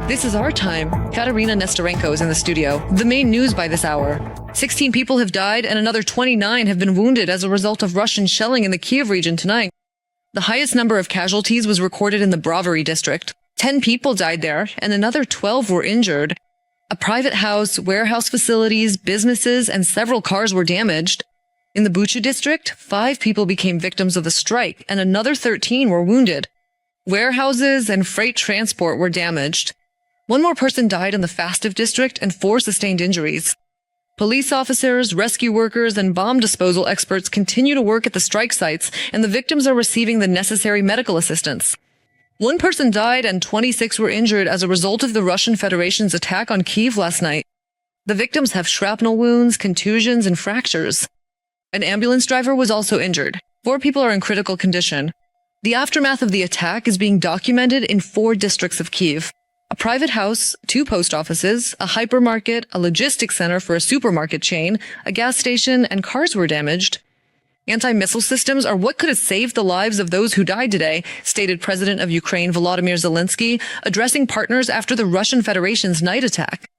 This is our time. Katerina Nestorenko is in the studio. The main news by this hour. 16 people have died and another 29 have been wounded as a result of Russian shelling in the Kyiv region tonight. The highest number of casualties was recorded in the Brovary district. 10 people died there and another 12 were injured. A private house, warehouse facilities, businesses, and several cars were damaged. In the Bucha district, 5 people became victims of the strike and another 13 were wounded. Warehouses and freight transport were damaged. 1 more person died in the Fastiv district and 4 sustained injuries. Police officers, rescue workers, and bomb disposal experts continue to work at the strike sites, and the victims are receiving the necessary medical assistance. 1 person died and 26 were injured as a result of the Russian Federation's attack on Kyiv last night. The victims have shrapnel wounds, contusions, and fractures. An ambulance driver was also injured. 4 people are in critical condition. The aftermath of the attack is being documented in 4 districts of Kyiv. A private house, 2 post offices, a hypermarket, a logistics center for a supermarket chain, a gas station, and cars were damaged. Anti-missile systems are what could have saved the lives of those who died today, stated President of Ukraine Volodymyr Zelenskyy, addressing partners after the Russian Federation's night attack.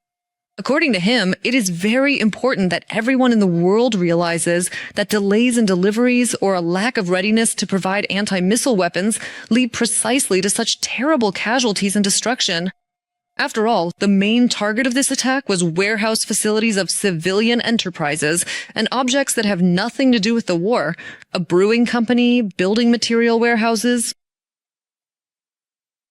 According to him, it is very important that everyone in the world realizes that delays in deliveries or a lack of readiness to provide anti-missile weapons lead precisely to such terrible casualties and destruction. After all, the main target of this attack was warehouse facilities of civilian enterprises and objects that have nothing to do with the war, a brewing company, building material warehouses.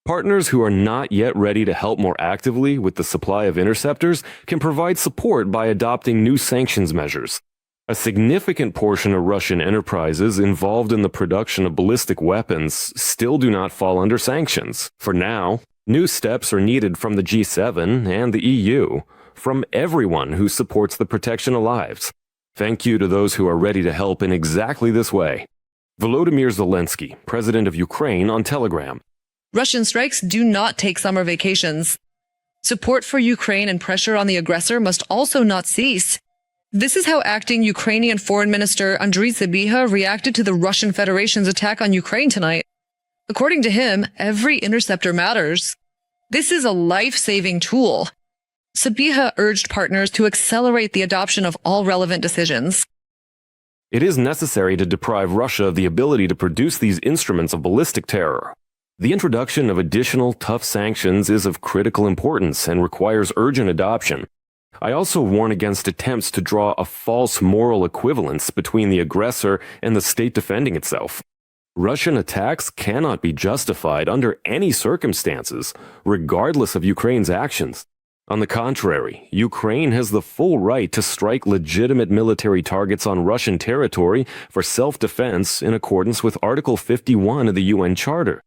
Partners who are not yet ready to help more actively with the supply of interceptors can provide support by adopting new sanctions measures. A significant portion of Russian enterprises involved in the production of ballistic weapons still do not fall under sanctions. For now, new steps are needed from the G7 and the EU, from everyone who supports the protection of lives. Thank you to those who are ready to help in exactly this way. Volodymyr Zelenskyy, President of Ukraine, on Telegram. Russian strikes do not take summer vacations. Support for Ukraine and pressure on the aggressor must also not cease. This is how acting Ukrainian Foreign Minister Andriy Sybiha reacted to the Russian Federation's attack on Ukraine tonight. According to him, every interceptor matters. This is a life-saving tool. Sybiha urged partners to accelerate the adoption of all relevant decisions. It is necessary to deprive Russia of the ability to produce these instruments of ballistic terror. The introduction of additional tough sanctions is of critical importance and requires urgent adoption. I also warn against attempts to draw a false moral equivalence between the aggressor and the state defending itself. Russian attacks cannot be justified under any circumstances, regardless of Ukraine's actions. On the contrary, Ukraine has the full right to strike legitimate military targets on Russian territory for self-defense in accordance with Article 51 of the UN Charter.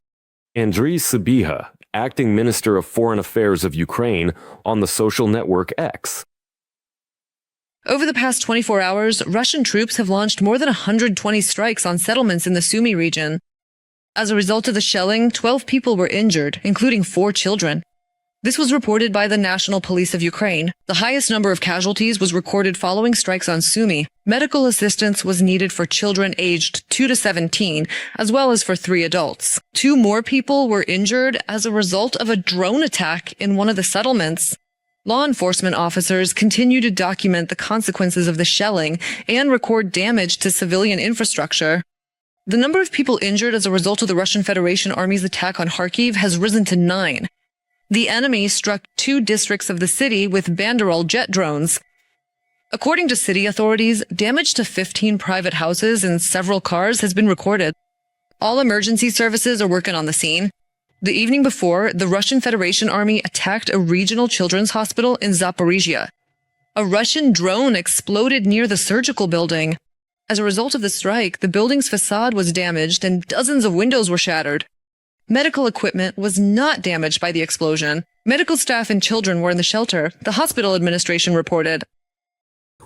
Andriy Sybiha, Acting Minister of Foreign Affairs of Ukraine, on the social network X. Over the past 24 hours, Russian troops have launched more than 120 strikes on settlements in the Sumy region. As a result of the shelling, 12 people were injured, including 4 children. This was reported by the National Police of Ukraine. The highest number of casualties was recorded following strikes on Sumy. Medical assistance was needed for children aged 2 to 17, as well as for 3 adults. 2 more people were injured as a result of a drone attack in one of the settlements. Law enforcement officers continue to document the consequences of the shelling and record damage to civilian infrastructure. The number of people injured as a result of the Russian Federation Army's attack on Kharkiv has risen to 9. The enemy struck 2 districts of the city with Banderol jet drones. According to city authorities, damage to 15 private houses and several cars has been recorded. All emergency services are working on the scene. The evening before, the Russian Federation Army attacked a regional children's hospital in Zaporizhzhia. A Russian drone exploded near the surgical building. As a result of the strike, the building's facade was damaged and dozens of windows were shattered. Medical equipment was not damaged by the explosion. Medical staff and children were in the shelter, the hospital administration reported.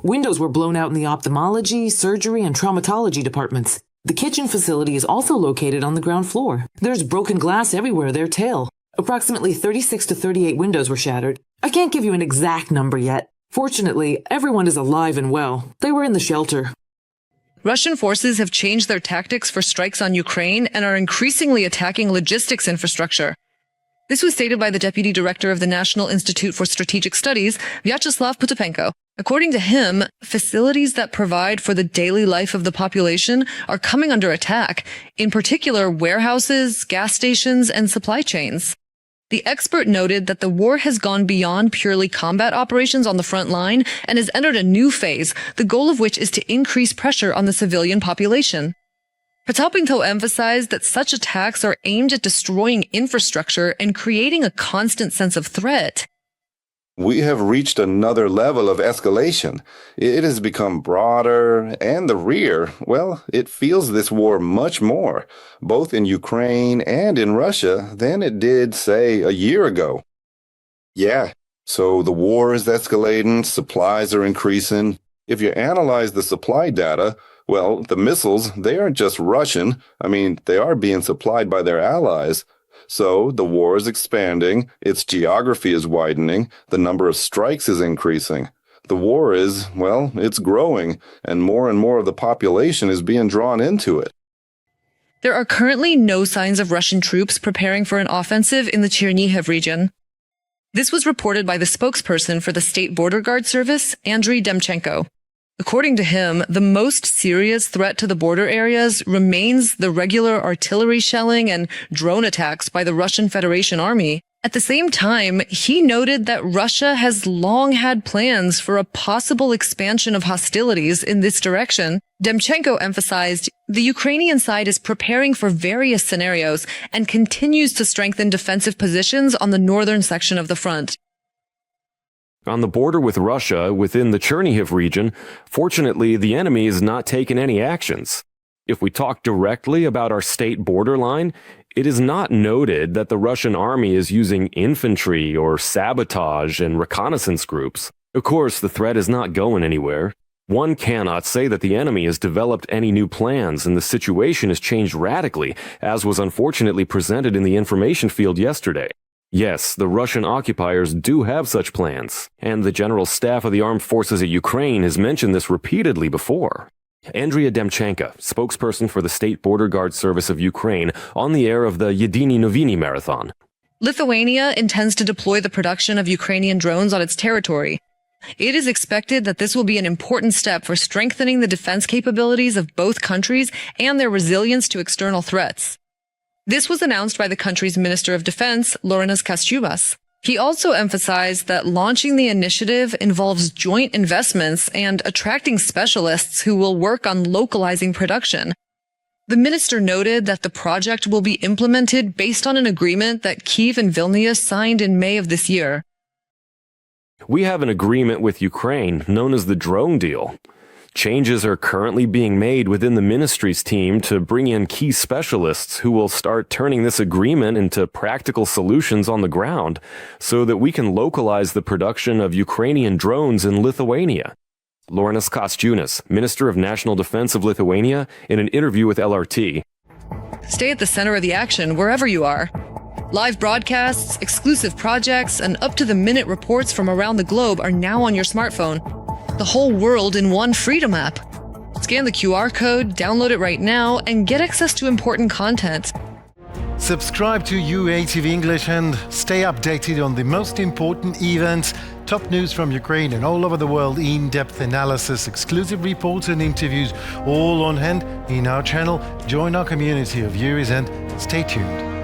Windows were blown out in the ophthalmology, surgery, and traumatology departments. The kitchen facility is also located on the ground floor. There's broken glass everywhere there, too. Approximately 36 to 38 windows were shattered. I can't give you an exact number yet. Fortunately, everyone is alive and well. They were in the shelter. Russian forces have changed their tactics for strikes on Ukraine and are increasingly attacking logistics infrastructure. This was stated by the deputy director of the National Institute for Strategic Studies, Vyacheslav Potapenko. According to him, facilities that provide for the daily life of the population are coming under attack, in particular warehouses, gas stations, and supply chains. The expert noted that the war has gone beyond purely combat operations on the front line and has entered a new phase, the goal of which is to increase pressure on the civilian population. Potapenko emphasized that such attacks are aimed at destroying infrastructure and creating a constant sense of threat. We have reached another level of escalation. It has become broader, and the rear, well, it feels this war much more, both in Ukraine and in Russia, than it did, say, a year ago. Yeah, so the war is escalating, supplies are increasing. If you analyze the supply data, well, the missiles, they aren't just Russian. I mean, they are being supplied by their allies. So the war is expanding, its geography is widening, the number of strikes is increasing. The war is, well, it's growing, and more of the population is being drawn into it. There are currently no signs of Russian troops preparing for an offensive in the Chernihiv region. This was reported by the spokesperson for the State Border Guard Service, Andriy Demchenko. According to him, the most serious threat to the border areas remains the regular artillery shelling and drone attacks by the Russian Federation Army. At the same time, he noted that Russia has long had plans for a possible expansion of hostilities in this direction. Demchenko emphasized the Ukrainian side is preparing for various scenarios and continues to strengthen defensive positions on the northern section of the front. On the border with Russia, within the Chernihiv region, fortunately, the enemy is not taking any actions. If we talk directly about our state borderline, it is not noted that the Russian army is using infantry or sabotage and reconnaissance groups. Of course, the threat is not going anywhere. One cannot say that the enemy has developed any new plans and the situation has changed radically, as was unfortunately presented in the information field yesterday. Yes, the Russian occupiers do have such plans, and the General Staff of the Armed Forces of Ukraine has mentioned this repeatedly before. Andriy Demchenko, spokesperson for the State Border Guard Service of Ukraine, on the air of the Yedini Novini Marathon. Lithuania intends to deploy the production of Ukrainian drones on its territory. It is expected that this will be an important step for strengthening the defense capabilities of both countries and their resilience to external threats. This was announced by the country's Minister of Defense, Laurynas Kasčiūnas. He also emphasized that launching the initiative involves joint investments and attracting specialists who will work on localizing production. The minister noted that the project will be implemented based on an agreement that Kyiv and Vilnius signed in May of this year. We have an agreement with Ukraine known as the drone deal. Changes are currently being made within the ministry's team to bring in key specialists who will start turning this agreement into practical solutions on the ground so that we can localize the production of Ukrainian drones in Lithuania. Laurynas Kasčiūnas, Minister of National Defense of Lithuania, in an interview with LRT. Stay at the center of the action wherever you are. Live broadcasts, exclusive projects, and up-to-the-minute reports from around the globe are now on your smartphone. The whole world in one Freedom app. Scan the QR code, download it right now, and get access to important content. Subscribe to UATV English and stay updated on the most important events, top news from Ukraine and all over the world, in-depth analysis, exclusive reports and interviews, all on hand in our channel. Join our community of viewers and stay tuned.